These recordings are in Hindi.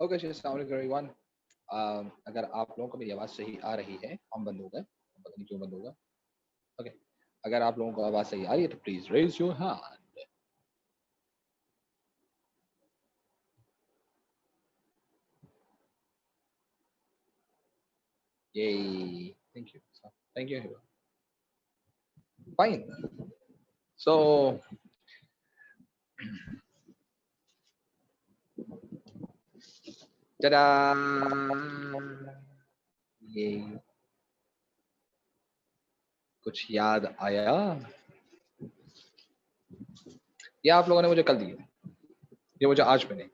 ओके जी, अस्सलाम वालेकुम एवरीवन। अगर आप लोगों को मेरी आवाज़ सही आ रही है, हम बंद हो गए, पता नहीं क्यों बंद होगा। ओके, अगर आप लोगों को आवाज़ सही आ रही है तो please raise your hand. Yay! Thank you. Thank you Hiba. Fine. So tada! ये कुछ याद आया? ये आप लोगों ने मुझे कल दिए, ये मुझे आज मिले।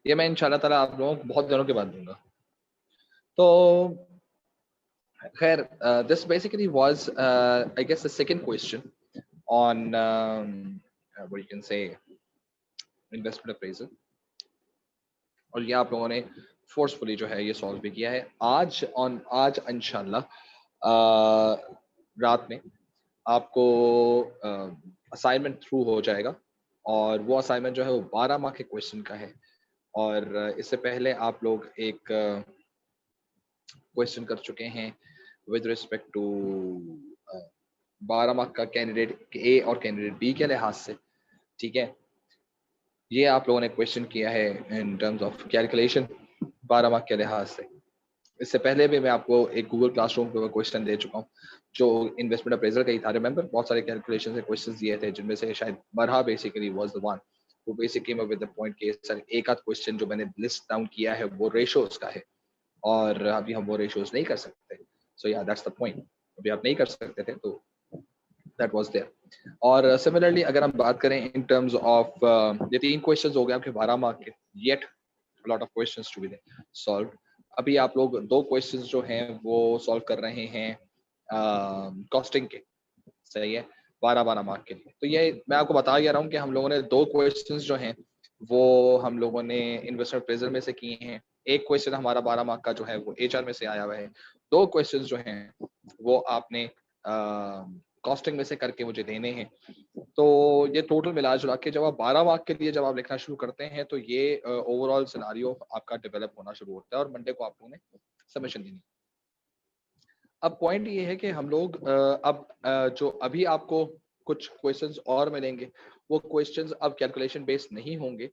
ये मैं इंशाअल्लाह ताला आप लोगों को बहुत दिनों के बाद दूँगा। तो खैर, this basically was, I guess, the second question on what you can say investment appraisal, और ये आप लोगों ने फोर्सफुली जो है ये सॉल्व भी किया है। आज इंशाल्लाह रात में आपको असाइनमेंट थ्रू हो जाएगा, और वो असाइनमेंट जो है वो 12 मार्क के क्वेश्चन का है। और इससे पहले आप लोग एक क्वेश्चन कर चुके हैं विद रिस्पेक्ट टू 12 मार्क का कैंडिडेट ए और कैंडिडेट बी के लिहाज से। ठीक है, ये आप लोगों ने क्वेश्चन किया है in terms of calculation 12 mark के लिहाज से। इससे पहले भी मैं आपको एक गूगल क्लासरूम पे क्वेश्चन दे चुका हूँ जो इन्वेस्टमेंट अप्रेजल का ही था। रिमेंबर, बहुत सारे कैलकुलेशन से क्वेश्चंस दिए थे जिनमें से शायद बरहा बेसिकली वाज द वन वो बेसिकली में विद द पॉइंट के सर एक आध क्वेश्चन जो मैंने लिस्ट डाउन किया है वो रेशोज का है, और अभी हम वो रेशोज नहीं कर सकते। सो या दैट्स द पॉइंट, अभी आप नहीं कर सकते थे तो दैट वाज देयर। और सिमिलरली अगर हम बात करें इन टर्म्स ऑफ ये 3 क्वेश्चंस हो गए आपके 12 मार्क के, yet lot of questions to be solve. अभी आप लोग 2 क्वेश्चंस जो हैं वो सॉल्व कर रहे हैं कॉस्टिंग के, सही है, 12-12 मार्क के लिए। तो ये मैं आपको बता ही रहा हूँ कि हम लोगों ने 2 क्वेश्चंस जो हैं वो हम लोगों ने इन्वेस्टमेंट अप्रेजल में से किए हैं। एक क्वेश्चन हमारा 12 मार्क का जो है वो एचआर में से आया हुआ है। 2 क्वेश्चंस जो हैं वो आपने कॉस्टिंग में से करके मुझे देने हैं। तो ये टोटल मिला जुला के जब आप 12 मार्क के लिए जब आप लिखना शुरू करते हैं तो ये ओवरऑल सिनारियो आपका डेवलप होना शुरू होता है और मंडे को आप लोगों ने सबमिशन देनी। अब पॉइंट ये है कि हम लोग अब जो अभी आपको कुछ क्वेश्चंस और मिलेंगे वो क्वेश्चंस अब कैलकुलेशन बेस्ड नहीं होंगे,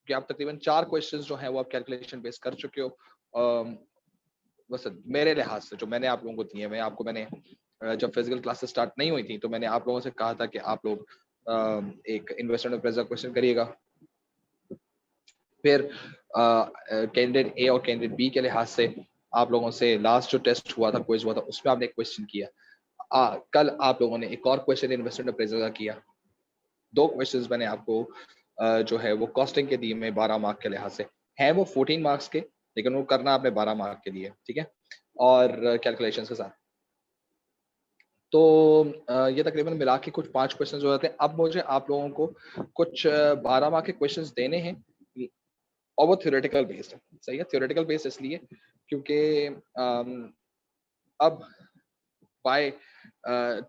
कि आप तकरीबन 4 क्वेश्चंस जो हैं वो आप कैलकुलेशन बेस्ड कर चुके हो। बस मेरे लिहाज से जो मैंने आप लोगों को दिए, मैंने जब फिजिकल क्लासेस स्टार्ट नहीं हुई थी तो मैंने आप लोगों से कहा था कि आप लोग एक इन्वेस्टमेंट अप्रेजल क्वेश्चन करिएगा, फिर कैंडिडेट ए और कैंडिडेट बी के लिहाज से आप लोगों से लास्ट जो टेस्ट हुआ था, क्विज हुआ था, उसमें आपने एक क्वेश्चन किया। कल आप लोगों ने एक और क्वेश्चन इन्वेस्टमेंट अप्रेजल का किया। 2 क्वेश्चंस मैंने आपको जो है वो कॉस्टिंग के दिए में 12 मार्क के लिहाज से है, वो 14 मार्क्स के, लेकिन वो करना आपने 12 मार्क के लिए, ठीक है, और कैलकुलेशंस के साथ। तो ये तकरीबन मिला के कुछ 5 क्वेश्चंस हो जाते हैं। अब मुझे आप लोगों को कुछ 12 मार्क के क्वेश्चंस देने हैं, और वो थ्योरेटिकल बेस्ड है, सही है। थ्योरेटिकल बेस्ड इसलिए क्योंकि अब by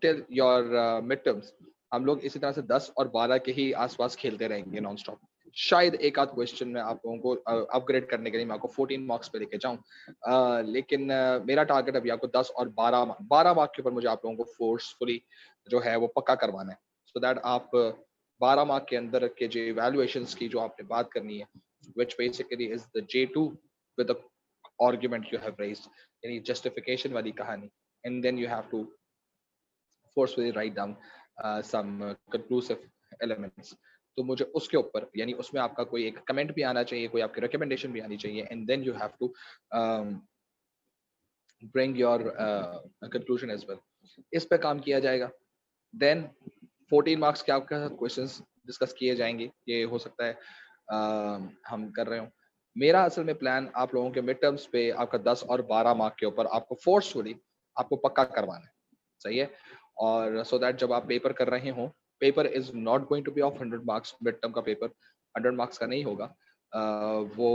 till your mid terms हम लोग इसी तरह से 10 और 12 के ही आसपास खेलते रहेंगे नॉन स्टॉप। शायद एक आध क्वेश्चन में आप लोगों को अपग्रेड करने के लिए मैं आपको 14 मार्क्स पे लेके जाऊं, लेकिन मेरा टारगेट अभी आपको 10 और 12 मार्क के ऊपर मुझे आप लोगों को फोर्सफुली जो है वो पक्का करवाना है, सो दैट आप 12 मार्क के अंदर के जो इवैल्यूएशंस की जो आपने बात करनी है, which basically is the J2 with the argument you have raised, यानी justification वाली कहानी, and then you have to forcefully write down some conclusive elements। तो मुझे उसके ऊपर यानी उसमें आपका कोई एक कमेंट भी आना चाहिए, कोई आपकी रिकमेंडेशन भी आनी चाहिए, and then you have to bring your conclusion as well. इस पे काम किया जाएगा। देन 14 मार्क्स के आपके साथ क्वेश्चंस डिस्कस किए जाएंगे। ये हो सकता है हम कर रहे हो। मेरा असल में प्लान आप लोगों के मिड टर्म्स पे आपका 10 और 12 मार्क के ऊपर आपको फोर्सफुली आपको पक्का करवाना है, सही है। और सो दैट जब आप पेपर कर रहे हो, paper is not going to be of 100 marks. Mid term का पेपर 100 मार्क्स का नहीं होगा, वो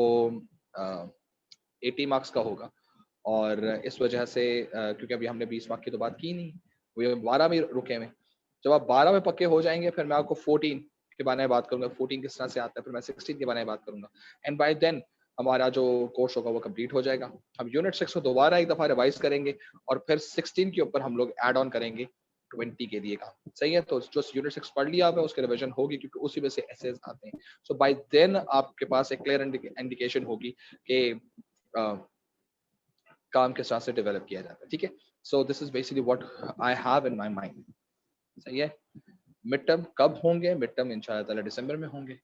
80 मार्क्स का होगा। और इस वजह से क्योंकि अभी हमने 20 मार्क की तो बात की नहीं, वो 12 में रुके हुए। जब आप 12 में पक्के हो जाएंगे फिर मैं आपको 14 के बारे में बात करूंगा, 14 किस तरह से आता है, फिर मैं 16 के बारे में बात करूंगा, एंड बाय देन हमारा जो कोर्स होगा वो कंप्लीट हो जाएगा। हम यूनिट 6 को दोबारा एक दफा रिवाइज करेंगे और फिर 16 के ऊपर हम लोग ऐड ऑन करेंगे 20 के लिए काम। सही है, तो जो यूनिट 6 पढ़ लिया है उसकी रिवीजन होगी क्योंकि उसी में से एसेस आते हैं। सो बाय देन आपके पास एक क्लियर इंडिकेशन होगी कि काम किस तरह से डेवलप किया जाता है। ठीक है, so this is basically what I have in my mind. सही है, मिड टर्म कब होंगे? मिड टर्म इंशाल्लाह ताला दिसंबर में होंगे,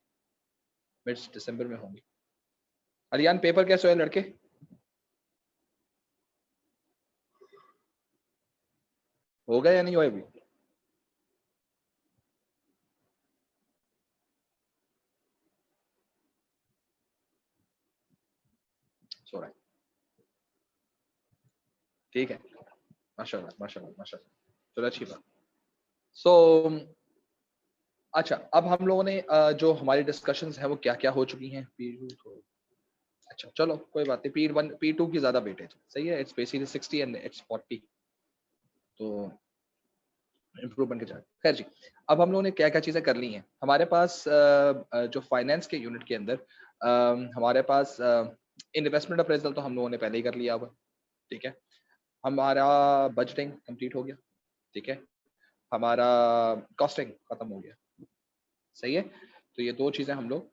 मिड दिसंबर में होंगे। अरियान पेपर कैसे हुए लड़के? हो गया या नहीं हुआ अभी? सो रहा है, ठीक है, माशाल्लाह माशाल्लाह माशाल्लाह, चलो अच्छी बात। सो अच्छा, अब हम लोगों ने जो हमारी डिस्कशंस हैं वो क्या क्या हो चुकी हैं? अच्छा चलो कोई बात नहीं, P1 P2 की ज्यादा वेटेज सही है, इट्स बेसिकली 60 एंड इट्स 40, तो इम्प्रूवमेंट के चार्ट। खैर जी, अब हम लोगों ने क्या क्या चीजें कर ली हैं। हमारे पास जो फाइनेंस के यूनिट के अंदर हमारे पास इन्वेस्टमेंट अप्रेजल तो हम लोगों ने पहले ही कर लिया हुआ, ठीक है। हमारा बजटिंग कंप्लीट हो गया, ठीक है। हमारा कॉस्टिंग खत्म हो गया, सही है। तो ये दो चीजें हम लोग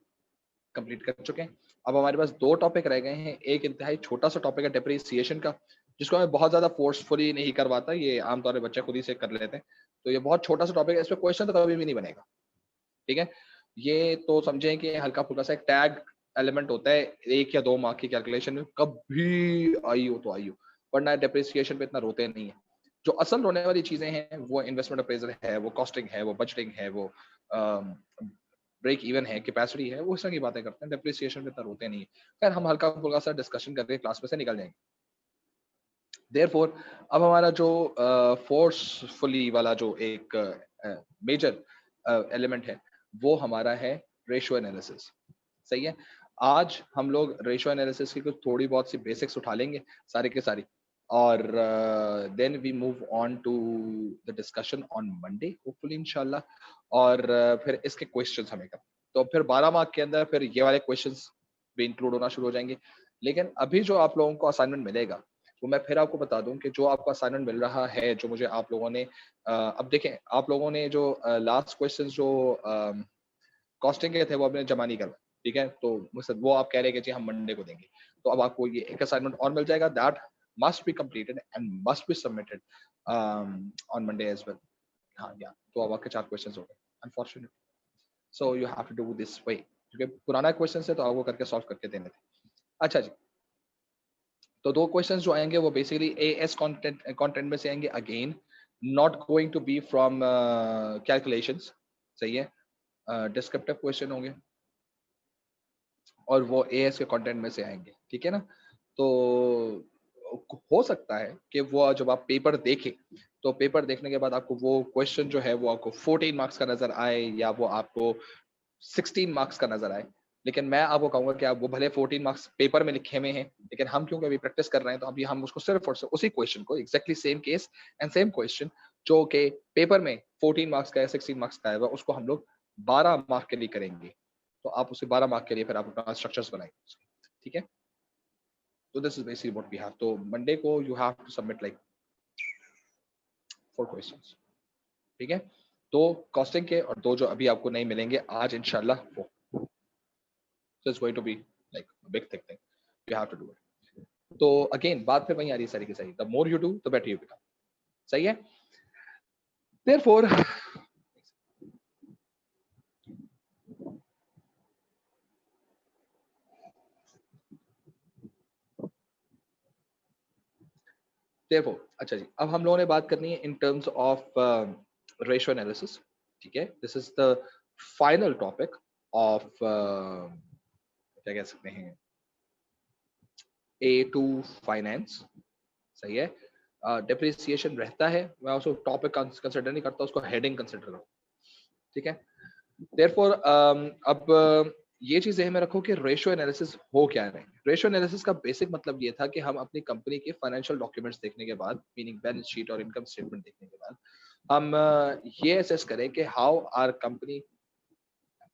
कंप्लीट कर चुके हैं। अब हमारे पास दो टॉपिक रह गए हैं। एक इंतहाई छोटा सा टॉपिक है डिप्रिसिएशन का, जिसको मैं बहुत ज्यादा फोर्सफुली नहीं करवाता, ये आमतौर पर बच्चे खुद ही से कर लेते हैं। तो ये बहुत छोटा सा टॉपिक है, इसमें क्वेश्चन तो कभी भी नहीं बनेगा, ठीक है। ये तो समझें कि हल्का फुल्का सा एक टैग एलिमेंट होता है 1 या 2 मार्क की कैलकुलेशन में, कभी आई हो तो आई हो, वरना डिप्रिसिएशन पे इतना रोते नहीं है। जो असल रोने वाली चीजें हैं वो इन्वेस्टमेंट अप्रेजल है, वो कॉस्टिंग है, वो बजटिंग है, वो ब्रेक इवन है, कैपेसिटी है, वो इस तरह की बातें करते हैं। डिप्रिसिएशन पे इतना रोते नहीं है। खैर हम हल्का फुल्का सा डिस्कशन करके क्लास में से निकल जाएंगे। देयरफॉर अब हमारा जो फोर्सफुली वाला जो एक मेजर एलिमेंट है वो हमारा है रेशियो एनालिसिस, सही है। आज हम लोग रेशियो एनालिसिस की कुछ थोड़ी बहुत सी बेसिक्स उठा लेंगे सारी के सारी, और then we move on to the discussion on Monday hopefully इंशाल्लाह, और फिर इसके क्वेश्चंस हमें कर, तो फिर 12 मार्क के अंदर फिर ये वाले क्वेश्चंस भी इंक्लूड होना शुरू हो जाएंगे। लेकिन अभी जो आप लोगों को असाइनमेंट मिलेगा वो मैं फिर आपको बता दूं कि जो आपको असाइनमेंट मिल रहा है, जो मुझे आप लोगों ने अब देखें, आप लोगों ने जो लास्ट क्वेश्चन जो कॉस्टिंग के थे वो आपने जमा नहीं करवाए, ठीक है। तो मुझसे वो आप कह रहे हैं कि जी हम मंडे को देंगे, तो अब आपको ये एक असाइनमेंट और मिल जाएगा, that must be completed and must be submitted on Monday as well. हाँ या तो अब आपके 4 क्वेश्चंस हो गए unfortunately, so you have to do this way, क्योंकि पुराना क्वेश्चन है तो आपको करके सॉल्व करके देने थे। अच्छा जी, तो दो क्वेश्चंस जो आएंगे वो बेसिकली एएस कंटेंट में से आएंगे, again not going to be from calculations, सही है। डिस्क्रिप्टिव क्वेश्चन होंगे और वो एएस के कंटेंट में से आएंगे, ठीक है ना। तो हो सकता है कि वो जब आप पेपर देखें तो पेपर देखने के बाद आपको वो क्वेश्चन जो है वो आपको 14 मार्क्स का नजर आए या वो आपको 16 मार्क्स का नजर आए। लेकिन मैं आपको कहूंगा कि आप वो भले 14 मार्क्स पेपर में लिखे हुए हैं, लेकिन हम क्योंकि अभी प्रैक्टिस कर रहे हैं तो अभी हम उसको सिर्फ और सिर्फ उसी क्वेश्चन को exactly same case and same question जो कि पेपर में 14 मार्क्स का है 16 मार्क्स का है, उसको हम लोग 12 मार्क के लिए करेंगे। तो आप उसे 12 मार्क के लिए फिर आप अपना स्ट्रक्चर्स बनाएंगे, ठीक है। तो this is basically what we have. तो मंडे को you have to submit like 4 questions, ठीक है। तो कॉस्टिंग के और दो जो अभी आपको नहीं मिलेंगे आज इंशाल्लाह वो, so it's going to be like a big thing you have to do it। तो अगेन बात फिर वही आ रही है सारी की सारी, the more you do the better you become, सही है। देयरफॉर देयरफॉर अच्छा जी, अब हम लोगों ने बात करनी है in terms of ratio analysis, ठीक है। This is the final topic of क्या कह सकते हैं ए टू फाइनेंस, सही है। डिप्रिसिएशन रहता है, मैं उसको टॉपिक कंसिडर नहीं करता, उसको हेडिंग कंसिडर करता हूँ, ठीक है। देयरफॉर अब ये चीज ध्यान में रखो कि रेशियो एनालिसिस हो क्या है। रेशियो एनालिसिस का बेसिक मतलब ये था कि हम अपनी कंपनी के फाइनेंशियल डॉक्यूमेंट्स देखने के बाद, मीनिंग बैलेंस शीट और इनकम स्टेटमेंट देखने के बाद, हम ये असेस करें कि how our company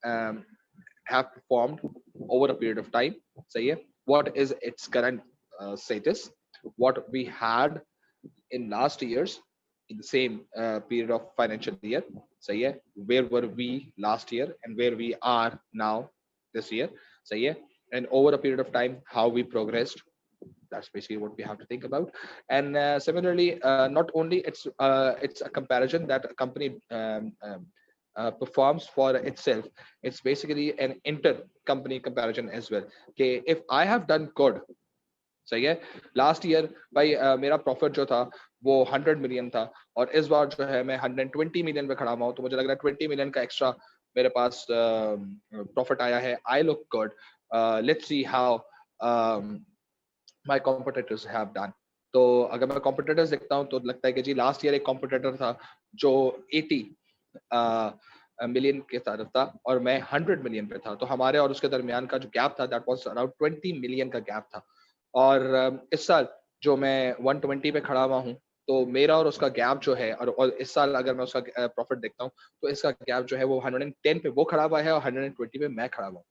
have performed over a period of time, सही है। what is its current status, what we had in last years in the same period of financial year. सही है, where were we last year and where we are now this year. सही है, and over a period of time how we progressed. That's basically what we have to think about. And similarly, not only it's a comparison that a company performs for itself, it's basically an inter company comparison as well. Okay, if I have done good, सही है, लास्ट ईयर भाई मेरा प्रॉफिट जो था वो 100 मिलियन था और इस बार जो है मैं 120 मिलियन पे खड़ा हुआ हूँ, तो मुझे लग रहा है 20 मिलियन का एक्स्ट्रा मेरे पास प्रॉफिट आया है. I look good. Let's see how my competitors have done. तो अगर मैं कॉम्पिटिटर्स देखता हूँ तो लगता है कि जी लास्ट ईयर एक कॉम्पिटिटर था जो 80 मिलियन के तरफ था और मैं 100 मिलियन पे था, तो हमारे और उसके दरमियान का जो गैप था दैट वाज अराउंड 20 मिलियन का गैप था. और इस साल जो मैं 120 पे खड़ा हुआ हूँ, तो मेरा और उसका गैप जो है, और इस साल अगर मैं उसका प्रॉफिट देखता हूँ तो इसका गैप जो है वो 110 पे वो खड़ा हुआ है और 120 पे मैं खड़ा हुआ हूँ.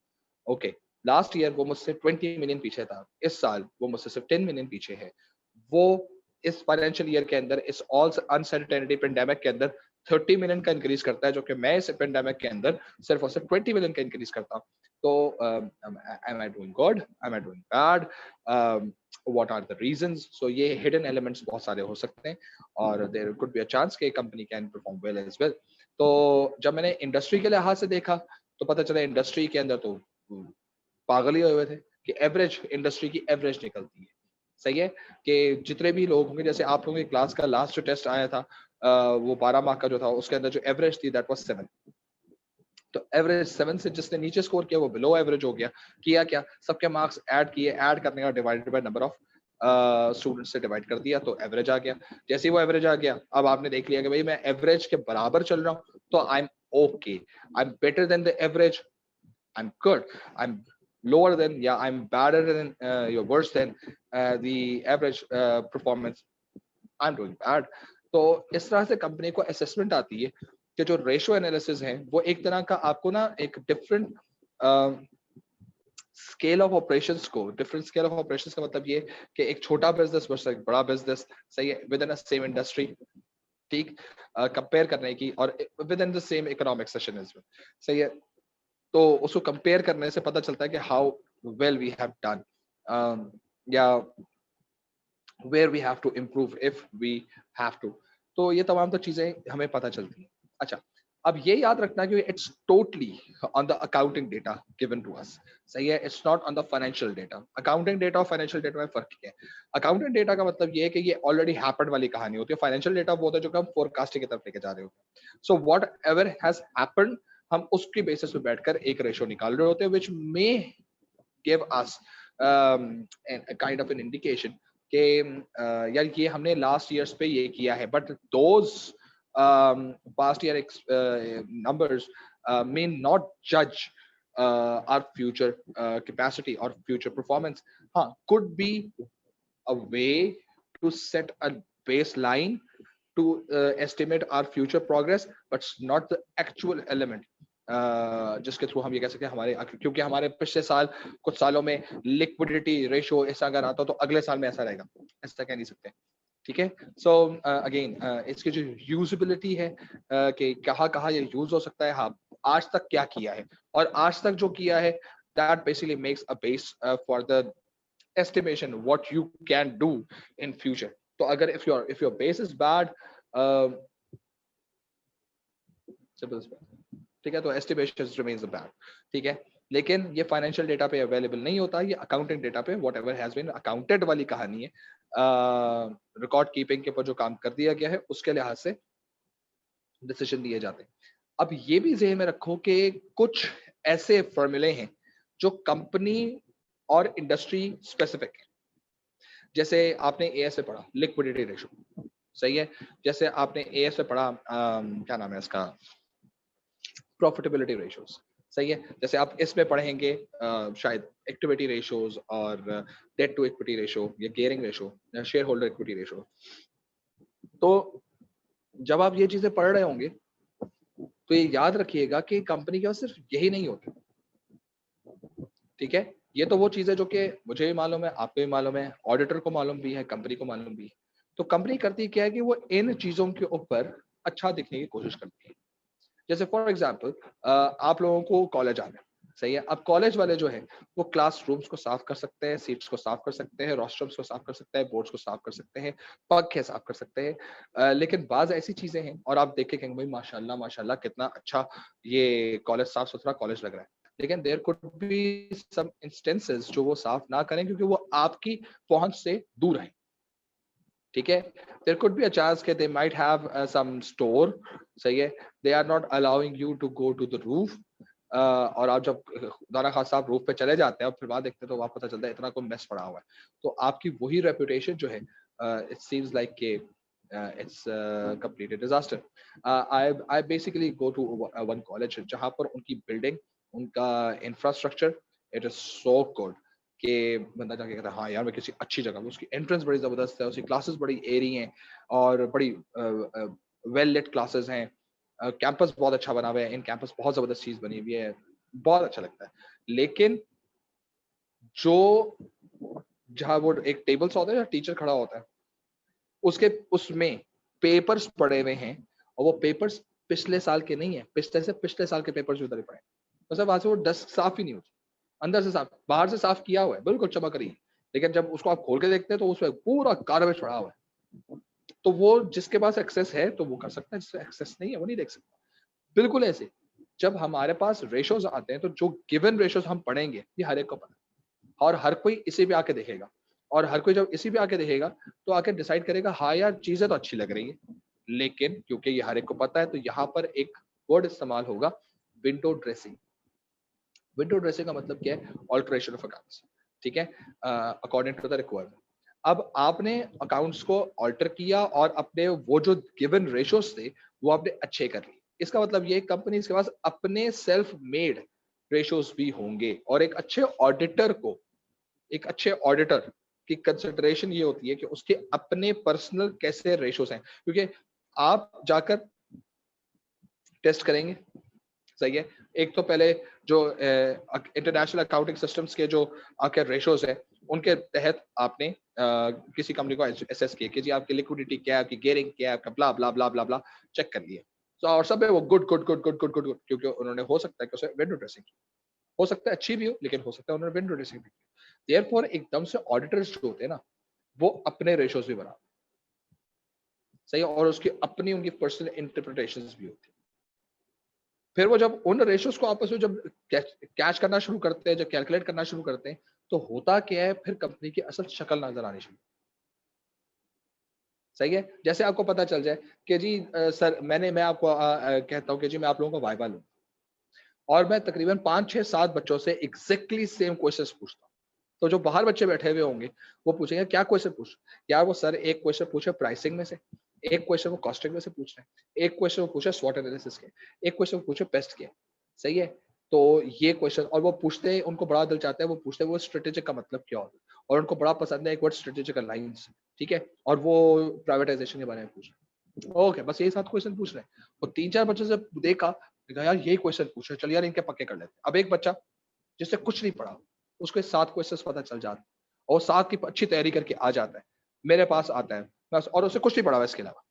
ओके, लास्ट ईयर वो मुझसे 20 मिलियन पीछे था, इस साल वो मुझसे सिर्फ 10 मिलियन पीछे है. वो इस फाइनेंशियल ईयर के अंदर, इस ऑल अनसर्टेनिटी पेंडेमिक के अंदर 30 मिलियन का इंक्रीज करता है, जो कि मैं इस पेंडेमिक के अंदर सिर्फ और सिर्फ 20 मिलियन का इंक्रीज करता हूँ. तो am I doing good, am I doing bad, what are the reasons? So ये hidden elements बहुत सारे हो सकते हैं और there could be a chance कि company can perform well as well. तो जब मैंने इंडस्ट्री के लिहाज से देखा तो पता चला इंडस्ट्री के अंदर तो पागल ही हुए थे कि एवरेज इंडस्ट्री की एवरेज निकलती है. सही है कि जितने भी लोग होंगे, जैसे आप लोगों की क्लास का लास्ट जो टेस्ट आया था वो 12 मार्क का जो था, उसके अंदर जो एवरेज थी दैट वाज 7. तो एवरेज 7 से जिसने नीचे स्कोर किया वो बिलो एवरेज हो गया. किया क्या, सबके मार्क्स ऐड किए, ऐड करने का divided by number of students से डिवाइड कर दिया तो एवरेज आ गया. जैसे ही वो एवरेज आ गया, अब आपने देख लिया कि भाई मैं एवरेज के बराबर चल रहा हूँ, तो I am okay, I am better than the average, I'm good, I'm lower than, yeah, I'm better than you're worse than the average performance, I'm doing bad. तो इस तरह से कंपनी को असेसमेंट आती है कि जो रेशियो एनालिसिस है वो एक तरह का आपको ना एक डिफरेंट स्केल ऑफ ऑपरेशंस को, डिफरेंट स्केल ऑफ ऑपरेशंस का मतलब ये कि एक छोटा बिजनेस वर्सेस एक बड़ा बिजनेस, सही है, within a same industry, ठीक, कंपेयर करने की, और within the same economic session as well. सही है, तो उसको कंपेयर करने से पता चलता है कि how well we have done, या where we have to improve if we have to. तो ये तमाम तो चीजें हमें पता चलती हैं. अच्छा, अब ये याद रखना कि it's totally on the accounting data given to us. सही है, it's not on the financial data. Accounting data और फाइनेंशियल डेटा में फर्क क्या है. अकाउंटिंग डेटा का मतलब ये है कि ये ऑलरेडी हैपेंड वाली कहानी होती है. फाइनेंशियल डेटा वो होता है जो कि हम फोरकास्टिंग की तरफ लेके जा रहे होते हैं. So what ever has happened, हम उसकी बेसिस पे बैठकर एक रेशियो निकाल रहे होते हैं, which may give us kind of an indication कि यार ये हमने लास्ट ईयर्स पे ये किया है, but those past year numbers may not judge our future capacity or future performance. Could be a way to set a baseline to estimate our future progress, but it's not the actual element जिसके थ्रू हम ये कह सकते हैं हमारे, क्योंकि हमारे पिछले साल कुछ सालों में लिक्विडिटी रेशियो ऐसा अगर आता तो अगले साल में ऐसा रहेगा, ऐसा कह नहीं सकते. ठीक है, सो अगेन इसकी जो यूजेबिलिटी है कि कहाँ कहाँ ये यूज हो सकता है, हाँ आज तक क्या किया है, और आज तक जो किया है that basically makes a base for the estimation what you can do in future. तो अगर if your base is bad, ठीक है, तो estimation remains bad. ठीक है, लेकिन ये फाइनेंशियल डेटा पे अवेलेबल नहीं होता, ये अकाउंटिंग डेटा पे whatever has been accounted वाली कहानी है. रिकॉर्ड कीपिंग के ऊपर जो काम कर दिया गया है उसके लिहाज से डिसीजन दिए जाते हैं. अब ये भी ज़हन में रखो कि कुछ ऐसे फॉर्मूले हैं जो कंपनी और इंडस्ट्री स्पेसिफिक है. जैसे आपने एएस से पढ़ा लिक्विडिटी रेशियो, सही है, जैसे आपने एएस से पढ़ा क्या नाम है इसका, प्रॉफिटेबिलिटी रेशियोज, सही है, जैसे आप इसमें पढ़ेंगे शायद इक्विटी रेशियोज और डेट टू इक्विटी रेशियो या गियरिंग रेशियो या शेयर होल्डर इक्विटी रेशियो. तो जब आप ये चीजें पढ़ रहे होंगे तो ये याद रखिएगा कि कंपनी के पास सिर्फ यही नहीं होता. ठीक है, ये तो वो चीज़ है जो कि मुझे भी मालूम है, आपको भी मालूम है, ऑडिटर को मालूम भी है, कंपनी को मालूम भी है। तो कंपनी करती क्या है कि वो इन चीज़ों के ऊपर अच्छा दिखने की कोशिश करती है। जैसे फॉर एग्जाम्पल आप लोगों को कॉलेज आना है, सही है। अब कॉलेज वाले जो है वो क्लासरूम्स को साफ कर सकते हैं, सीट्स को साफ कर सकते हैं, रॉस्ट्रम्स को साफ कर सकते हैं, बोर्ड्स को साफ कर सकते हैं, पंखे साफ कर सकते हैं। लेकिन बाज ऐसी चीजें हैं और आप देख के कहेंगे भाई माशाल्लाह माशाल्लाह कितना अच्छा ये कॉलेज साफ सुथरा कॉलेज लग रहा है। लेकिन there could be some instances जो वो साफ ना करें क्योंकि वो आपकी पहुंच से दूर है, ठीक है। There could be a chance कि they might have some store, सही है। They are not allowing you to go to the roof. और आप जब खुदा खासा आप रूफ पे चले जाते हैं और फिर बाद देखते हैं तो वहां पता चलता है इतना कोई मेस पड़ा हुआ है। तो आपकी वही रेपुटेशन जो है, इट सीम्स लाइक के it's complete disaster. I basically go to one college जहां पर उनकी बिल्डिंग, उनका infrastructure, it is so good कि बंदा जाके कहता है हाँ यार मैं किसी अच्छी जगह में। उसकी एंट्रेंस बड़ी जबरदस्त है, उसकी क्लासेस बड़ी एरी हैं और बड़ी वेल लिट क्लासेस हैं। कैंपस बहुत अच्छा बना हुआ है, इन कैंपस बहुत जबरदस्त चीज बनी हुई है, बहुत अच्छा लगता है। लेकिन जो जहाँ वो एक टेबल सा होता है जहाँ टीचर खड़ा होता है, उसके उसमें पेपर्स पड़े हुए हैं और वो पेपर्स पिछले साल के नहीं है, पिछले से पिछले साल के पेपर्स उधर ही पड़े हैं। मतलब वहां से वो डस्ट साफ ही नहीं होती, अंदर से साफ, बाहर से साफ किया हुआ है, बिल्कुल चमक रही है, लेकिन जब उसको आप खोल के देखते हैं तो उसमें पूरा गार्बेज पड़ा हुआ है। तो वो जिसके पास एक्सेस है तो वो कर सकता है, जिसका एक्सेस नहीं है वो नहीं देख सकता। बिल्कुल ऐसे जब हमारे पास रेशोज आते हैं तो जो गिवन रेशोज हम पढ़ेंगे ये हर एक को पता है और हर कोई इसी पे आके देखेगा। और हर कोई जब इसी पे आके देखेगा तो आके डिसाइड करेगा हाँ यार चीजें तो अच्छी लग रही है। लेकिन क्योंकि ये हर एक को पता है तो यहाँ पर एक वर्ड इस्तेमाल होगा, विंडो ड्रेसिंग। विंडो ड्रेसिंग का मतलब क्या है? ऑल्टरेशन ऑफ अकाउंट्स, ठीक है, अकॉर्डिंग टू द रिक्वायरमेंट। अब आपने अकाउंट्स को ऑल्टर किया और अपने वो जो गिवन रेशोज थे वो आपने अच्छे कर लिए। इसका मतलब ये कंपनी के पास अपने सेल्फ मेड रेशोज भी होंगे और एक अच्छे ऑडिटर की कंसिडरेशन ये होती है कि उसके अपने पर्सनल कैसे रेशोज हैं, क्योंकि आप जाकर टेस्ट करेंगे, सही है। एक तो पहले जो इंटरनेशनल अकाउंटिंग सिस्टम्स के जो आपके रेशोज है उनके तहत आपने किसी कंपनी को एसेस किया कि जी आपकी लिक्विडिटी क्या है, आपकी गेयरिंग क्या है, आपका ब्ला ब्ला ब्ला ब्ला ब्ला चेक कर लिया। तो और सब है वो good good good good good good good, क्योंकि उन्होंने हो सकता है कि उसे विंडो ड्रेसिंग की, हो सकता है अच्छी भी हो लेकिन हो सकता है उन्होंने विंडो ड्रेसिंग भी की। देयरफॉर एकदम से ऑडिटर्स जो होते हैं ना वो अपने रेशोज भी बना, सही है, और उसकी अपनी उनकी पर्सनल इंटरप्रिटेशंस भी होती है। फिर वो जब उन रेशियोज को आपस में जब कैच करना शुरू करते हैं, जब कैलकुलेट करना शुरू करते हैं, तो होता क्या है फिर कंपनी की असल शक्ल नजर आनी शुरू, सही है। जैसे आपको पता चल जाए कि जी सर मैं आपको कहता हूँ कि जी मैं आप लोगों को वाइवा लूँ और मैं तकरीबन 5 6 7 बच्चों से एग्जैक्टली सेम क्वेश्चंस पूछता हूँ। तो जो बाहर बच्चे बैठे हुए होंगे वो पूछेंगे क्या क्वेश्चन पूछ, क्या वो सर एक क्वेश्चन पूछे प्राइसिंग में से, एक क्वेश्चन वो कॉस्टिंग में से पूछ रहे हैं, एक क्वेश्चन वो पूछे स्वॉट एनालिसिस के, एक क्वेश्चन वो पूछे पेस्ट के, सही है। तो ये क्वेश्चन और वो पूछते हैं, उनको बड़ा दिल चाहता है, वो पूछते हैं वो स्ट्रेटेजिक का मतलब क्या होता है और उनको बड़ा पसंद है एक वर्ड स्ट्रेटेजिक अलायंस, ठीक है, और वो प्राइवेटाइजेशन के बारे में पूछ रहे हैं। ओके बस यही 7 क्वेश्चन पूछ रहे हैं और 3 4 बच्चों से देखा, यार यही क्वेश्चन पूछ रहे हैं, चल यार इनके पक्के कर लेते हैं। अब एक बच्चा जिससे कुछ नहीं पढ़ा उसके 7 क्वेश्चन पता चल जाते और 7 की अच्छी तैयारी करके आ जाता है, मेरे पास आता है बस, और उसे कुछ नहीं पढ़ा हुआ इसके अलावा।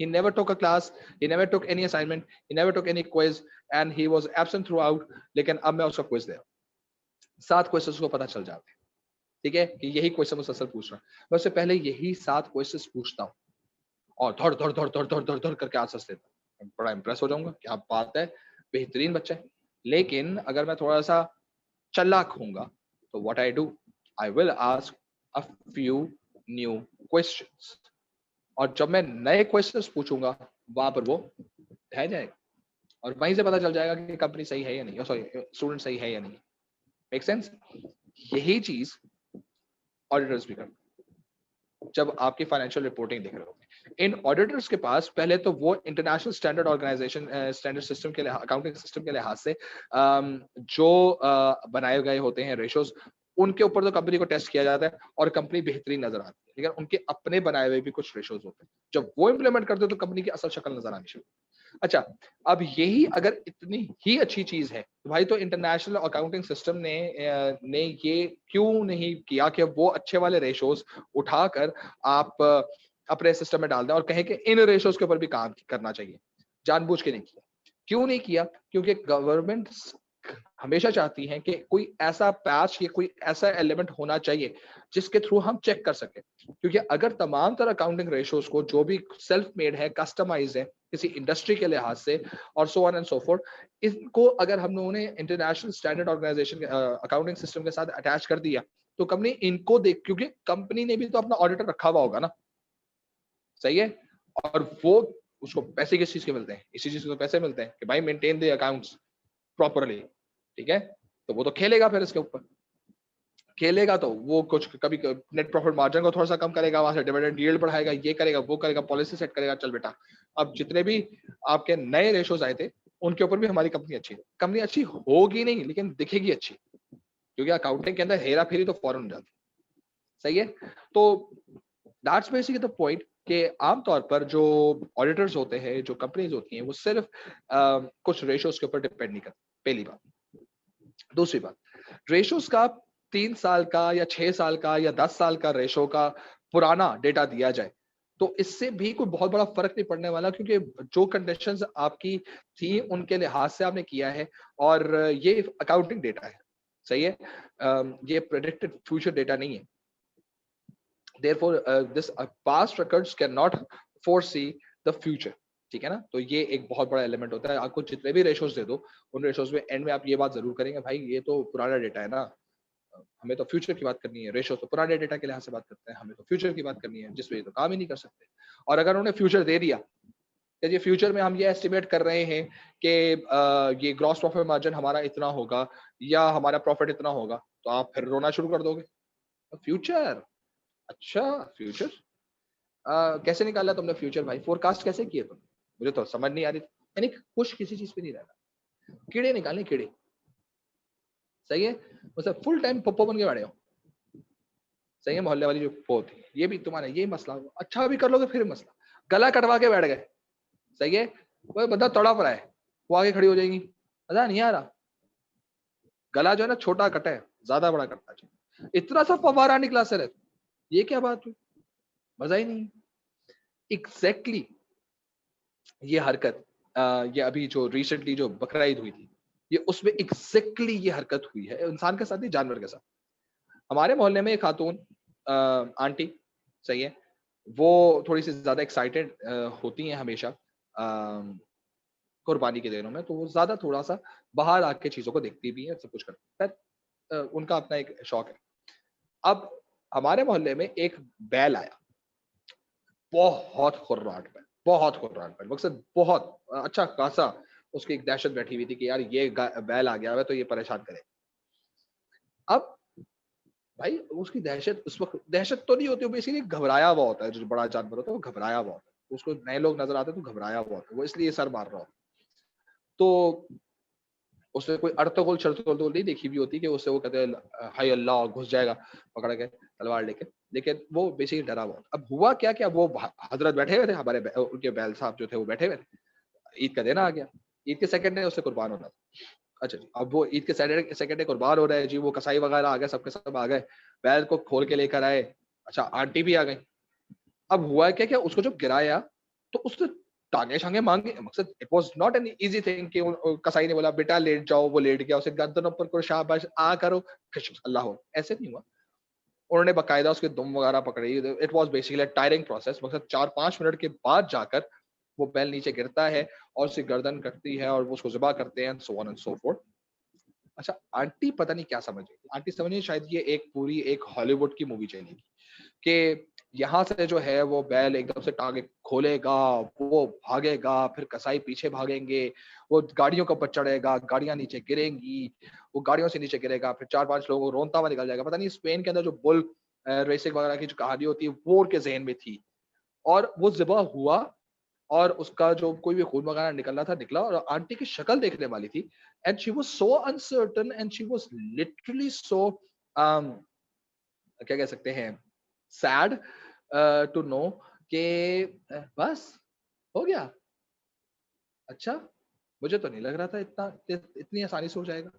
He never took a class, he never took any assignment, he never took any quiz and he was absent throughout। लेकिन अब मैं उसका क्विज दे रहा हूँ, 7 क्वेश्चन को पता चल जाते हैं, ठीक है, कि यही क्वेश्चन मुसलसल पूछ रहा है। मैं उससे पहले यही 7 क्वेश्चन पूछता हूँ और धड़ धड़ धड़ धड़ धड़ धड़ धड़ करके आंसर्स देता हूँ। मैं बड़ा इंप्रेस हो जाऊंगा, क्या बात है, बेहतरीन बच्चा है। लेकिन अगर मैं थोड़ा सा चालाक होऊंगा तो what I do, I will ask a few new questions और जब मैं नए क्वेश्चंस पूछूंगा वहां पर वो रह जाएगा और वहीं से पता चल जाएगा कि कंपनी सही है या नहीं, सॉरी स्टूडेंट सही है या नहीं। Make sense? यही चीज ऑडिटर्स भी करते हैं जब आपकी फाइनेंशियल रिपोर्टिंग देख रहे हो। इन ऑडिटर्स के पास पहले तो वो international standard organization standard system के अकाउंटिंग सिस्टम के लिहाज से जो बनाए गए होते हैं रेशोज उनके ऊपर तो कंपनी को टेस्ट किया जाता है और कंपनी बेहतरीन नजर आती है। लेकिन उनके अपने बनाए हुए भी कुछ रेशोज होते हैं, जब वो इंप्लीमेंट करते हैं तो कंपनी की असल शक्ल नजर आनी शुरू। अच्छा, अब यही अगर इतनी ही अच्छी चीज है तो भाई, तो इंटरनेशनल अकाउंटिंग सिस्टम ने ये क्यों नहीं किया कि वो अच्छे वाले रेशोज उठाकर आप अपने सिस्टम में डाल दें और कहें कि इन रेशोज के ऊपर भी काम करना चाहिए। जानबूझ के नहीं किया। क्यों नहीं किया? क्योंकि गवर्नमेंट हमेशा चाहती हैं कि कोई ऐसा पैच या कोई ऐसा एलिमेंट होना चाहिए जिसके थ्रू हम चेक कर सकें। क्योंकि अगर तमाम तरह अकाउंटिंग रेशोज को जो भी सेल्फ मेड है, कस्टमाइज है किसी इंडस्ट्री के लिहाज से और so on and so forth, इनको अगर हम लोगों ने international standard organization accounting system के साथ अटैच कर दिया तो कंपनी इनको देख, क्योंकि कंपनी ने भी तो अपना ऑडिटर रखा हुआ होगा ना, सही है। और वो उसको पैसे किस चीज के मिलते हैं? इसी चीज के तो पैसे मिलते हैं कि भाई मेंटेन द अकाउंट्स प्रॉपरली, ठीक है। तो वो तो खेलेगा फिर इसके ऊपर, खेलेगा तो वो कुछ कभी नेट प्रॉफिट मार्जिन को थोड़ा सा कम करेगा, वहां से डिविडेंड यील्ड बढ़ाएगा, ये करेगा वो करेगा, पॉलिसी सेट करेगा, चल बेटा। अब जितने भी आपके नए रेशोज आए थे उनके ऊपर भी हमारी कंपनी अच्छी है। कंपनी अच्छी होगी नहीं लेकिन दिखेगी अच्छी, क्योंकि अकाउंटिंग के अंदर हेरा फेरी तो फौरन हो जाती है, सही है। तो दैट्स बेसिकली द पॉइंट कि आमतौर पर जो ऑडिटर्स होते हैं, जो कंपनीज होती हैं, वो सिर्फ कुछ रेशोज के ऊपर डिपेंड नहीं करती, पहली बात। दूसरी बात, रेशोज का 3 साल का या 6 साल का या 10 साल का रेशो का पुराना डेटा दिया जाए तो इससे भी कोई बहुत बड़ा फर्क नहीं पड़ने वाला, क्योंकि जो कंडीशंस आपकी थी उनके लिहाज से आपने किया है और ये अकाउंटिंग डेटा है, सही है। ये प्रेडिक्टेड फ्यूचर डेटा नहीं है। therefore this past records cannot foresee the future, ठीक है ना। तो ये एक बहुत बड़ा एलिमेंट होता है। आपको जितने भी रेशोज दे दो उन रेशोज में एंड में आप ये बात जरूर करेंगे, भाई ये तो पुराना डेटा है ना, हमें तो फ्यूचर की बात करनी है। रेशो तो पुराने डेटा के लिहाज से बात करते हैं, हमें तो फ्यूचर की बात करनी है जिसमें तो काम ही नहीं कर सकते। और अगर उन्होंने फ्यूचर दे दिया, ये फ्यूचर में हम ये एस्टिमेट कर रहे हैं कि ये ग्रॉस प्रॉफिट मार्जिन हमारा इतना होगा या हमारा प्रॉफिट इतना होगा, तो आप फिर रोना शुरू कर दोगे। फ्यूचर, अच्छा फ्यूचर कैसे निकाला तुमने फ्यूचर भाई? फोरकास्ट कैसे किए तुम? मुझे तो समझ नहीं आ रही। यानी खुश किसी चीज पे नहीं रहना, कीड़े निकालने कीड़े, सही है। मतलब फुल टाइम पप्पो बन के बैठे हो, सही है। मोहल्ले वाली जो पोत है ये भी तुम्हारा ये मसला, अच्छा भी कर लोगे फिर मसला, गला कटवा के बैठ गए, सही है। वो बंदा तड़प रहा है, वो आगे खड़ी हो जाएगी, मजा नहीं आ रहा। गला जो है ना छोटा कटा है, ज्यादा बड़ा कटना चाहिए। इतना सा फवारा निकला सर, ये क्या बात हुई? मजा ही नहीं। एग्जैक्टली ये हरकत ये अभी जो रिसेंटली जो बकरा ईद हुई थी, ये उसमें एग्जैक्टली ये हरकत हुई है इंसान के साथ नहीं, जानवर के साथ। हमारे मोहल्ले में एक खातून आंटी, सही है, वो थोड़ी सी ज्यादा एक्साइटेड होती हैं हमेशा कुर्बानी के दिनों में, तो वो ज्यादा थोड़ा सा बाहर आके चीजों को देखती भी है, सब कुछ करती है, उनका अपना एक शौक है। अब हमारे मोहल्ले में एक बैल आया, बहुत खुर्राट बैल, बहुत खुर्राट बैल, मकसद बहुत अच्छा खासा उसकी एक दहशत बैठी हुई थी कि यार ये बैल आ गया है तो ये परेशान करे। अब भाई उसकी दहशत उस वक्त दहशत तो नहीं होती, वो बेसिकली घबराया हुआ होता है। जो बड़ा जानवर होता है वो घबराया हुआ होता है, उसको नए लोग नजर आते हैं तो घबराया हुआ होता है, वो इसलिए सर मार रहा होता है। तो उसने कोई अर्तगोल शर्तगोल तो नहीं देखी भी होती कि उससे वो कहते हैं हाय अल्लाह घुस जाएगा पकड़ के तलवार लेके, लेकिन वो बेसिकली डरा हुआ। अब हुआ क्या क्या, वो हजरत बैठे हुए थे, हमारे उनके बैल साहब जो थे वो बैठे हुए थे। ईद का दिन आ गया, ईद के सेकंड डे उससे कुर्बान होना था। अच्छा जी, अब वो ईद के सैटरडे सेकंड डे कुर्बान हो रहा है जी, वो कसाई वगैरह आ गए, सबके सब आ गए, बैल को खोल के लेकर आए। अच्छा आंटी भी आ गई। अब हुआ क्या क्या, उसको जब गिराया तो उसने टांगे शांगे मांगे, मकसद it was not an easy thing कि कसाई ने बोला बेटा लेट जाओ, वो लेट गया, उसे गर्दन ऊपर करो, शाबाश आ करो, अल्लाह हो, ऐसे नहीं हुआ। उन्होंने बकायदा उसके दुम वगैरह पकड़ी। It was basically tiring process, मकसद 4-5 मिनट के बाद जाकर वो बैल नीचे गिरता है और उसकी गर्दन कटती है और वो उसको ज़िबा करते हैं, सो ऑन एंड सो फोर्थ। अच्छा आंटी पता नहीं क्या समझ रही थी, आंटी समझ रही शायद ये एक पूरी एक हॉलीवुड की मूवी चलेगी कि यहाँ से जो है वो बैल एकदम से टांगे खोलेगा, वो भागेगा, फिर कसाई पीछे भागेंगे, वो गाड़ियों के ऊपर चढ़ेगा, गाड़ियां नीचे गिरेंगी, वो गाड़ियों से नीचे गिरेगा, फिर 4-5 लोगों को रोनता हुआ निकल जाएगा। पता नहीं स्पेन के अंदर जो बुल रेसिंग वगैरह की जो कहानी होती है वो उनके जहन में थी। और वो ज़िबा हुआ और उसका जो कोई भी खून वगैरह निकलना था निकला, और आंटी की शक्ल देखने वाली थी and she was so uncertain and she was literally so क्या कह सकते हैं, सैड टू नो कि बस हो गया, अच्छा, मुझे तो नहीं लग रहा था इतनी आसानी से हो जाएगा।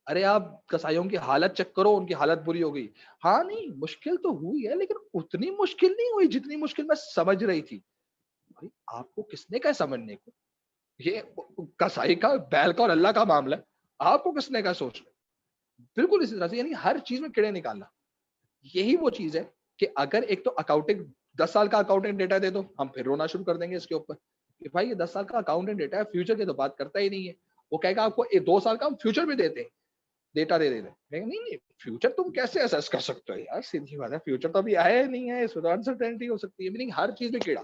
अरे आप कसाईयों की हालत चेक करो, उनकी हालत बुरी हो गई। हाँ, नहीं मुश्किल तो हुई है, लेकिन उतनी मुश्किल नहीं हुई जितनी मुश्किल मैं समझ रही थी। भाई आपको किसने कहा समझने को? ये कसाई का, बैल का और अल्लाह का मामला है। आपको किसने कहा सोचना? बिल्कुल इसी तरह से, यानी हर चीज़ में कीड़े निकालना। यही वो चीज़ है कि अगर एक तो अकाउंटिंग 10 साल का अकाउंटिंग डेटा दे दो, हम फिर रोना शुरू कर देंगे इसके ऊपर कि भाई ये 10 साल का अकाउंटिंग डेटा है, फ्यूचर की तो बात करता ही नहीं है। वो कहेगा आपको 2 साल का हम फ्यूचर भी देते हैं, डेटा दे देते हैं। मैं कहा, नहीं, नहीं, फ्यूचर तुम कैसे असेस कर सकते हो यार? सीधी बात है, फ्यूचर तो अभी आया ही नहीं है, इसमें तो अनसर्टेनिटी हो सकती है। मीनिंग हर चीज़ में कीड़ा,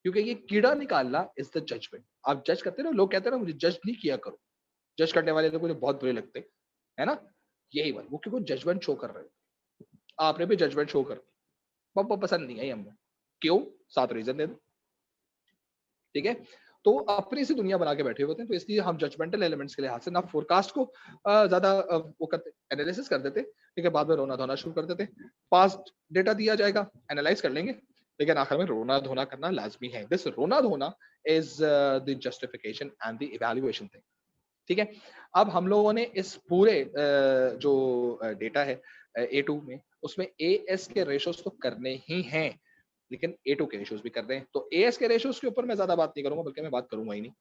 क्योंकि ये कीड़ा निकालना इज़ द जजमेंट। आप जज करते हो ना, लोग कहते हैं ना मुझे जज नहीं किया करो। जज करने वाले लोग मुझे बहुत बुरे लगते हैं, है ना? यही बात, वो क्योंकि जजमेंट शो कर रहे हो। आपने भी जजमेंट शो कर दी, पापा पसंद नहीं आई हमको। क्यों? 7 रीज़न दे दो, ठीक है? तो अपनी सी दुनिया बना के बैठे होते हैं, तो इसलिए हम जजमेंटल एलिमेंट्स के लिहाज से ना फोरकास्ट को ज़्यादा वो करते, एनालिसिस कर देते, ठीक है? बाद में रोना-धोना शुरू कर देते। पास्ट डेटा दिया जाएगा, एनालाइज़ कर लेंगे, लेकिन आखिर में रोना-धोना करना लाज़मी है। दिस रोना-धोना is the justification and the evaluation thing, ठीक है? अब हम लोगों ने इस पूरे जो डेटा है A2 में, उसमें एएस के रेशोज़ तो करने ही हैं, लेकिन A2 के रेशोज़ भी कर रहे हैं। तो एएस के रेशोज़ के ऊपर मैं ज़्यादा बात नहीं करूँगा, बल्कि मैं बात करूँगा ही नहीं।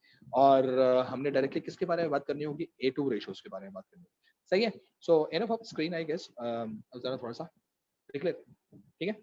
और हमने डायरेक्टली किसके बारे में बात करनी होगी? A2 रेशोज़ के बारे में बात करनी होगी। सही है? So enough of screen I guess. अब ज़रा थोड़ा-सा देख लेते हैं, ठीक है?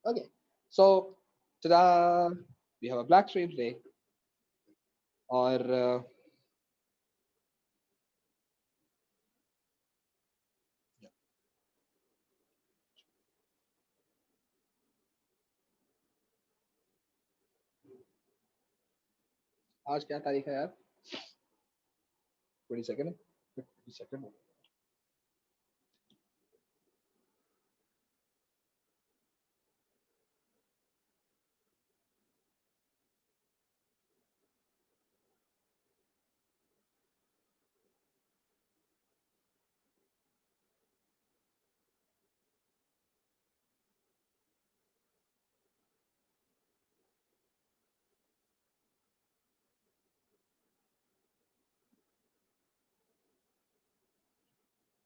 Okay, so tada! We have a black screen today. और आज क्या तारीख है यार? 22nd है? 22nd।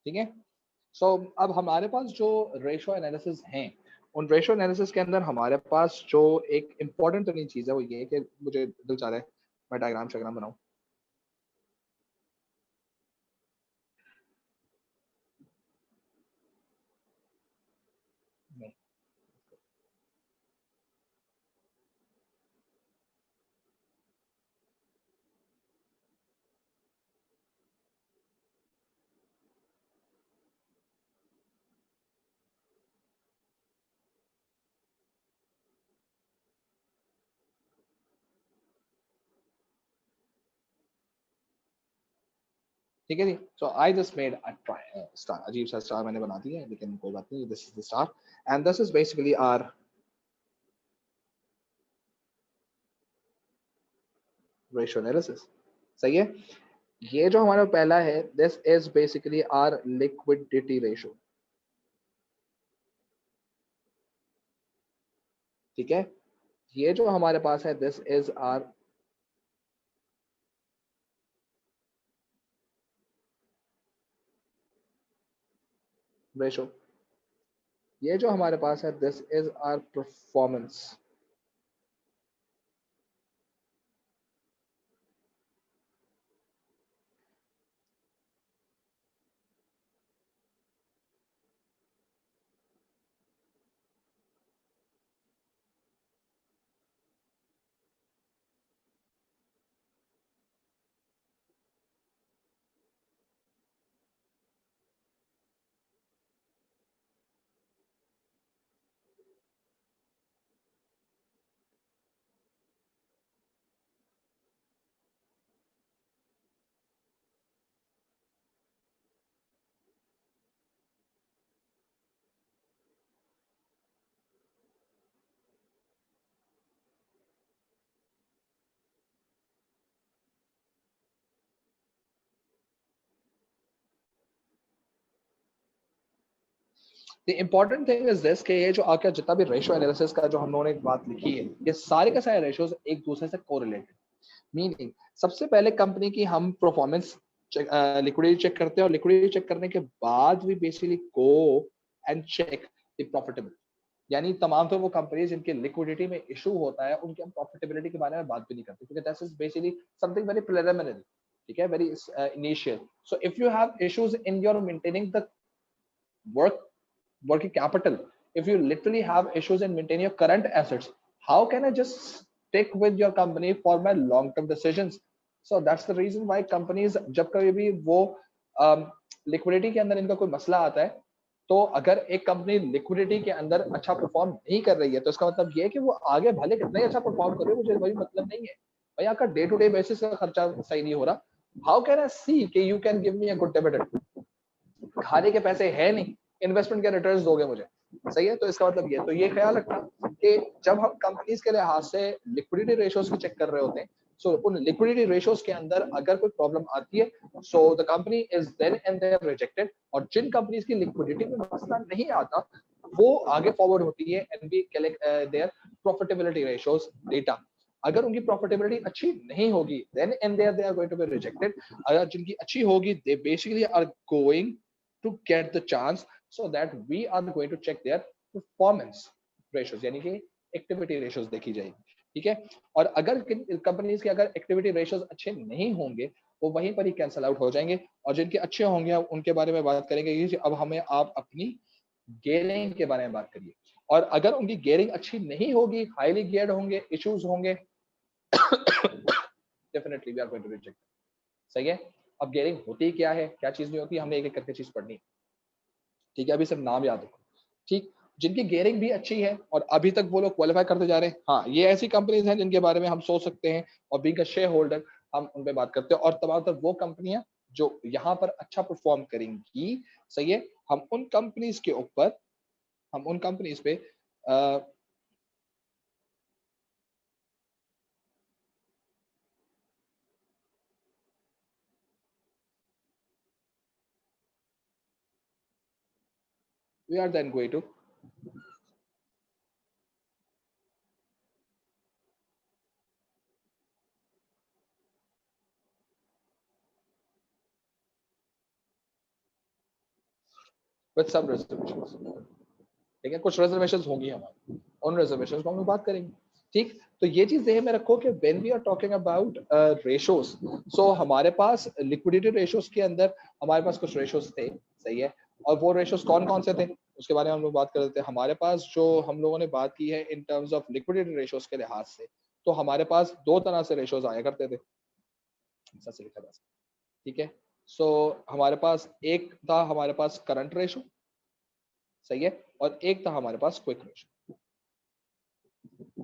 ठीक है? सो अब हमारे पास जो रेशो एनालिसिस हैं, उन रेशो एनालिसिस के अंदर हमारे पास जो एक इम्पोर्टेंट तरीन चीज़ है वो ये है कि मुझे दिल चाह रहा है मैं डायग्राम शायग्राम बनाऊँ। नहीं, ठीक है जी। So I just made a star, अजीब सा स्टार मैंने बना दिया है, लेकिन कोई बात नहीं, this is the star and this is basically our ratio analysis. सही है। ये जो हमारा पहला है, this is basically our liquidity ratio, ठीक है। ये जो हमारे पास है, दिस इज आर रेशो। ये जो हमारे पास है, this is our performance. The important thing is this कि ये जो आपका जितना भी रेशो एनालिसिस का जो हम लोगों ने एक बात लिखी है, ये सारे के सारे रेशोज एक दूसरे से कोरिलेटेड। मीनिंग सबसे पहले कंपनी की हम परफॉर्मेंस लिक्विडिटी चेक करते हैं, और लिक्विडिटी चेक करने के बाद we basically go and check the profitability. यानी तमाम तो वो कंपनीज जिनके लिक्विडिटी में इशू होता है, उनके हम प्रॉफिटेबिलिटी के बारे में बात भी नहीं करते, क्योंकि that is basically something very preliminary, ठीक है, very initial. So if you have issues in your maintaining the work working capital, if you literally have issues in maintaining your current assets, how can I just stick with your company for my long term decisions? So that's the reason why companies, जब कभी भी वो लिक्विडिटी के अंदर इनका कोई मसला आता है, तो अगर एक कंपनी लिक्विडिटी के अंदर अच्छा परफॉर्म नहीं कर रही है, तो इसका मतलब ये है कि वो आगे भले कितना ही अच्छा परफॉर्म कर रही है, मुझे वही मतलब नहीं है भाई, आपका डे टू डे बेसिस का खर्चा सही नहीं हो रहा। हाउ कैन आई सी कि you can give me a good dividend? खाने के पैसे है नहीं, इन्वेस्टमेंट के रिटर्न्स दोगे मुझे, सही है। तो इसका मतलब ये है, तो ये ख्याल रखना कि जब हम कंपनीज के लिहाज से लिक्विडिटी रेशियोज की चेक कर रहे होते हैं, सो उन लिक्विडिटी रेशियोज के अंदर अगर कोई प्रॉब्लम आती है, so the company is then and there rejected. और जिन कंपनीज की लिक्विडिटी में मसला नहीं आता, वो आगे फॉरवर्ड होती है and we collect their profitability ratios data. अगर उनकी प्रॉफिटेबिलिटी अच्छी नहीं होगी, then and there they are going to be rejected. अगर जिनकी अच्छी होगी, they basically are going to get the chance, so that we are going to check their performance ratios, यानी कि एक्टिविटी रेशियोज देखी जाएगी, ठीक है। और अगर कंपनीज के अगर एक्टिविटी रेशियोज अच्छे नहीं होंगे, वो वहीं पर ही कैंसल आउट हो जाएंगे। और जिनके अच्छे होंगे उनके बारे में बात करेंगे। अब हमें आप अपनी गेयरिंग के बारे में बात करिए। और अगर उनकी गेयरिंग अच्छी नहीं होगी, हाईली गियर्ड होंगे, इश्यूज होंगे, definitely we are going to reject. सही है। अब गेयरिंग होती क्या है, क्या चीज नहीं होती, हमने एक एक करके चीज पढ़नी, ठीक है। अभी सिर्फ नाम याद रखो, ठीक। जिनकी गेयरिंग भी अच्छी है और अभी तक वो लोग क्वालिफाई करते जा रहे हैं, हाँ, ये ऐसी कंपनीज हैं जिनके बारे में हम सोच सकते हैं, और बीइंग अ शेयर होल्डर हम उन पे बात करते हैं। और तमाम तर वो कंपनियां जो यहाँ पर अच्छा परफॉर्म करेंगी, सही है, हम उन कंपनीज के ऊपर, हम उन कंपनीज पे we are then going to, with some reservations, ठीक है, कुछ रिजर्वेशन होंगी हमारी, उन रिजर्वेशन को हम लोग बात करेंगे, ठीक। तो ये चीज ध्यान में रखो कि when we are talking about ratios, so हमारे पास लिक्विडिटी रेशोज के अंदर हमारे पास कुछ रेशोज थे, सही है। और वो रेशोज कौन कौन से थे, उसके बारे में हम लोग बात कर रहे थे। हमारे पास जो हम लोगों ने बात की है in terms of liquidity ratios के लिहाज से, तो हमारे पास दो तरह से रेशोज आया करते थे, से लिखा जा सकता, ठीक है। सो हमारे पास एक था हमारे पास करंट रेशो, सही है, और एक था हमारे पास क्विक रेशो,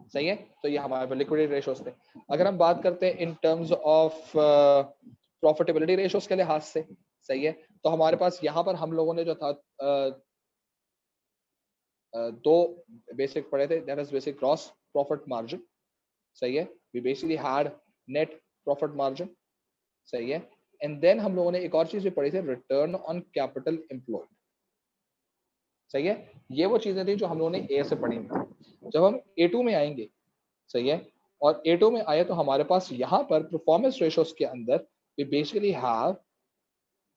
सही है। तो ये हमारे पे लिक्विडिटी रेशोज थे। अगर हम बात करते हैं in terms of profitability ratios के लिहाज से, सही है, तो हमारे पास यहाँ पर हम लोगों ने जो था दो बेसिक पढ़े थे, that is basic gross profit margin, सही है। We basically had net profit margin, सही है। एंड देन हम लोगों ने एक और चीज भी पढ़ी थी, रिटर्न ऑन कैपिटल एम्प्लॉयड। सही है, ये वो चीजें थी जो हम लोगों ने ए से पढ़ी थी। जब हम A2 में आएंगे, सही है, और A2 में आए तो हमारे पास यहाँ पर परफॉर्मेंस रेशियोज के अंदर we basically have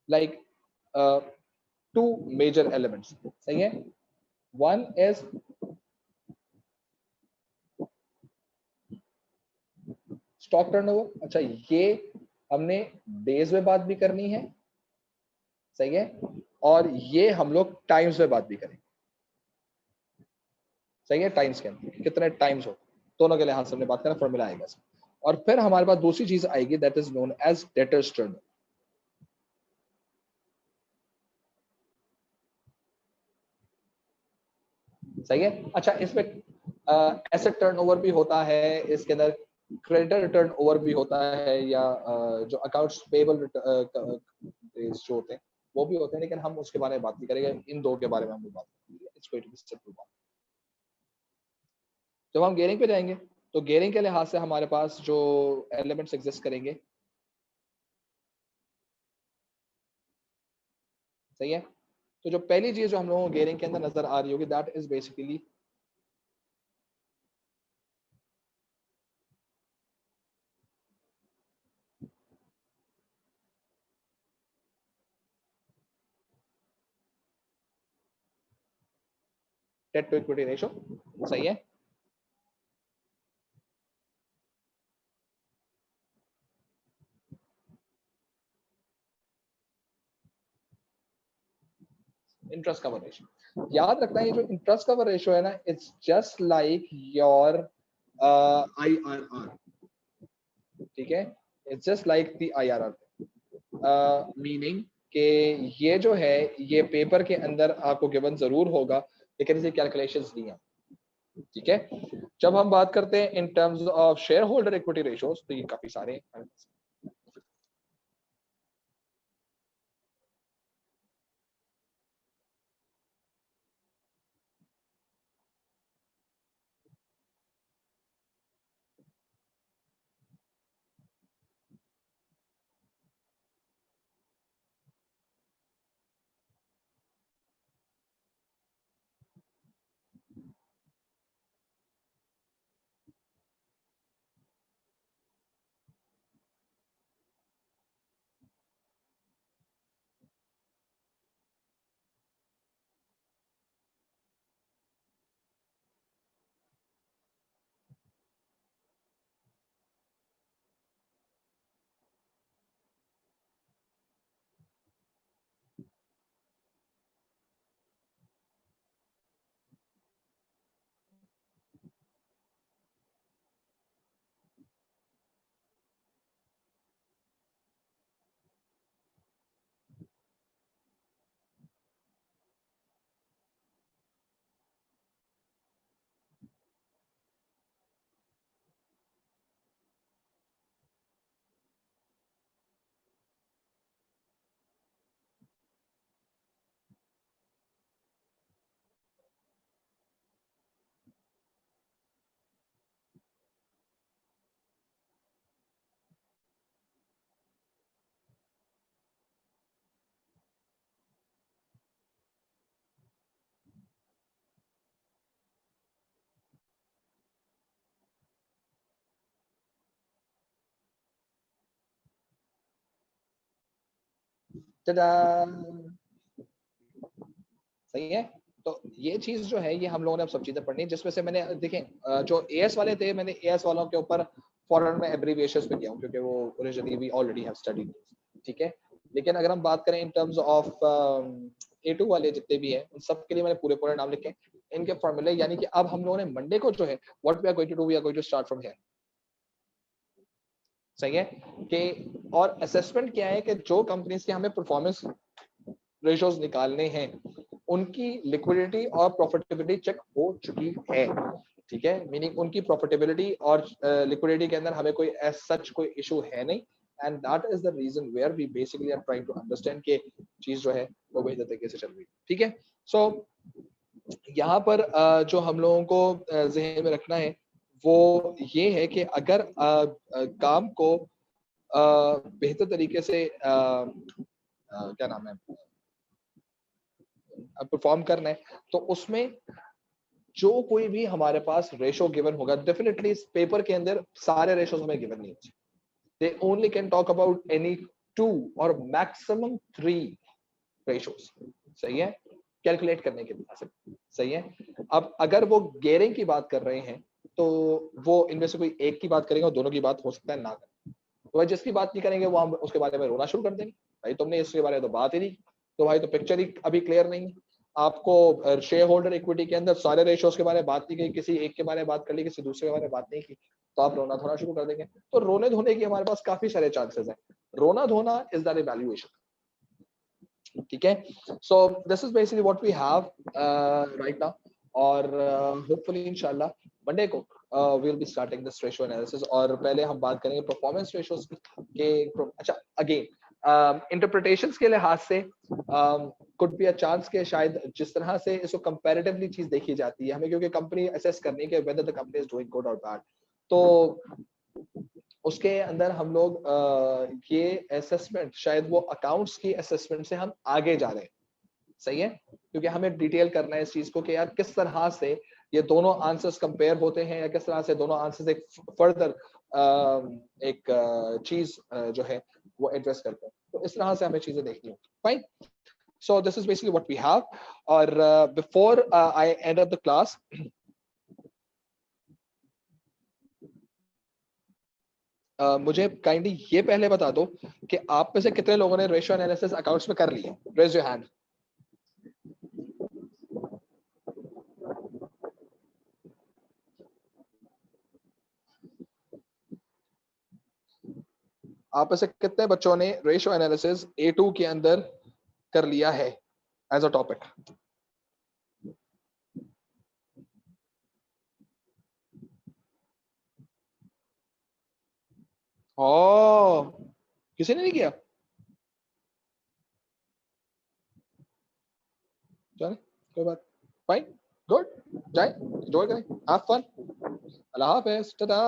like two major elements। सही है, one is स्टॉक टर्नओवर। अच्छा, ये हमने डेज में बात भी करनी है, सही है, और ये हम लोग टाइम्स में बात भी करेंगे। सही है, टाइम्स के अंदर कितने टाइम्स हो, दोनों के लिहाज से हमने बात करना, फॉर्मूला आएगा। और फिर हमारे पास दूसरी चीज आएगी that is known as debtors turnover. सही है। अच्छा, इसमें एसेट टर्नओवर भी होता है, इसके अंदर क्रेडिटर टर्नओवर भी होता है, या जो अकाउंट्स पेबल जो होते हैं वो भी होते हैं, लेकिन हम उसके बारे में बात नहीं करेंगे, इन दो के बारे में हम बात करेंगे। It's going to be simple बात। जब हम गेयरिंग पे जाएंगे तो गेयरिंग के लिहाज से हमारे पास जो एलिमेंट्स एग्जिस्ट करेंगे, सही है, तो जो पहली चीज जो हम लोगों को गेयरिंग के अंदर नजर आ रही होगी that is basically debt to equity ratio. सही है, इंटरेस्ट कवर रेशियो। याद रखना, ये जो इंटरेस्ट कवर रेशियो है ना, it's just like your IRR। ठीक है, it's just like the IRR, meaning कि ये जो है ये पेपर के अंदर आपको गिवन जरूर होगा, लेकिन इसे कैलकुलेशंस नहीं है। ठीक है, जब हम बात करते हैं in terms of share holder equity ratios तो ये काफी सारे हैं। सही है, तो ये चीज जो है ये हम लोगों ने अब सब चीजें पढ़नी, जिसमें से मैंने देखें जो एएस वाले थे, मैंने एएस वालों के ऊपर फॉरन में एब्रीविएशंस पे किया हूं क्योंकि वो originally we already have studied. ठीक है, लेकिन अगर हम बात करें इन टर्म्स ऑफ A2 वाले जितने भी हैं उन सब के लिए मैंने पूरे पूरे नाम लिखे, इनके फॉर्मूले, यानी कि अब हम लोगों ने मंडे को जो है what we are going to do, we are going to start from here. सही है, कि और असेसमेंट क्या है कि जो कंपनीज के हमें परफॉर्मेंस रेशियोज निकालने हैं उनकी लिक्विडिटी और प्रॉफिटेबिलिटी चेक हो चुकी है। ठीक है, मीनिंग उनकी प्रॉफिटेबिलिटी और लिक्विडिटी के अंदर हमें कोई एज सच कोई इशू है नहीं, and that is the reason where we basically are trying to understand के चीज जो है वो बेहतर तरीके से चल रही है। ठीक है, सो यहाँ पर जो हम लोगों को जहन में रखना है वो ये है कि अगर काम को बेहतर तरीके से क्या नाम है परफॉर्म करना है, तो उसमें जो कोई भी हमारे पास रेशो गिवन होगा, डेफिनेटली इस पेपर के अंदर सारे रेशोज हमें गिवन नहीं होते, they only can talk about any 2 और मैक्सिमम 3 रेशोज, सही है, कैलकुलेट करने के लिए, सही है। अब अगर वो गेयरिंग की बात कर रहे हैं तो वो इनमें से कोई एक की बात करेंगे और दोनों की बात हो सकता है ना करें, तो भाई जिसकी बात नहीं करेंगे वो हम उसके बारे में रोना शुरू कर देंगे, भाई तुमने इसके बारे में तो बात ही नहीं, तो भाई तो पिक्चर ही अभी क्लियर नहीं है। आपको शेयर होल्डर इक्विटी के अंदर सारे रेशियोज के बारे में बात नहीं की, किसी एक के बारे में बात कर ली, किसी दूसरे के बारे में बात नहीं की, तो आप रोना धोना शुरू कर देंगे। तो रोने धोने की हमारे पास काफी सारे चांसेस हैं, रोना धोना इज द इवैल्यूएशन, ठीक है। So this is basically what we have right now, और होपफुली इंशाल्लाह मंडे को we'll be starting this ratio analysis, और पहले हम बात करेंगे परफॉर्मेंस रेशियोज के। अच्छा, अगेन इंटरप्रिटेशंस के लिहाज से could be a chance के शायद जिस तरह से इसको कंपैरेटिवली चीज देखी जाती है हमें, क्योंकि कंपनी असेस करनी है whether the company is doing good or bad, तो उसके अंदर हम लोग ये असेसमेंट शायद वो अकाउंट्स की असेसमेंट से हम आगे जा रहे हैं, सही है, क्योंकि हमें डिटेल करना है इस चीज को कि यार किस तरह से ये दोनों आंसर्स कंपेयर होते हैं, या किस तरह से दोनों आंसर्स एक फर्दर एक चीज जो है वो एड्रेस करते हैं, तो इस तरह से हमें चीजें देखनी होगी, fine. So this is basically what we have, और before I end up the class, मुझे काइंडली ये पहले बता दो कि आप में से कितने लोगों ने रेशियो एनालिसिस अकाउंट्स में कर लिया, रेज योर हैंड। आप में से कितने बच्चों ने रेशियो एनालिसिस A2 के अंदर कर लिया है एज अ टॉपिक? ओ, किसी ने नहीं किया? चल कोई बात, फाइन, गुड, जाए एंजॉय करें, हैव फन, अल्लाह हाफिज, टाटा।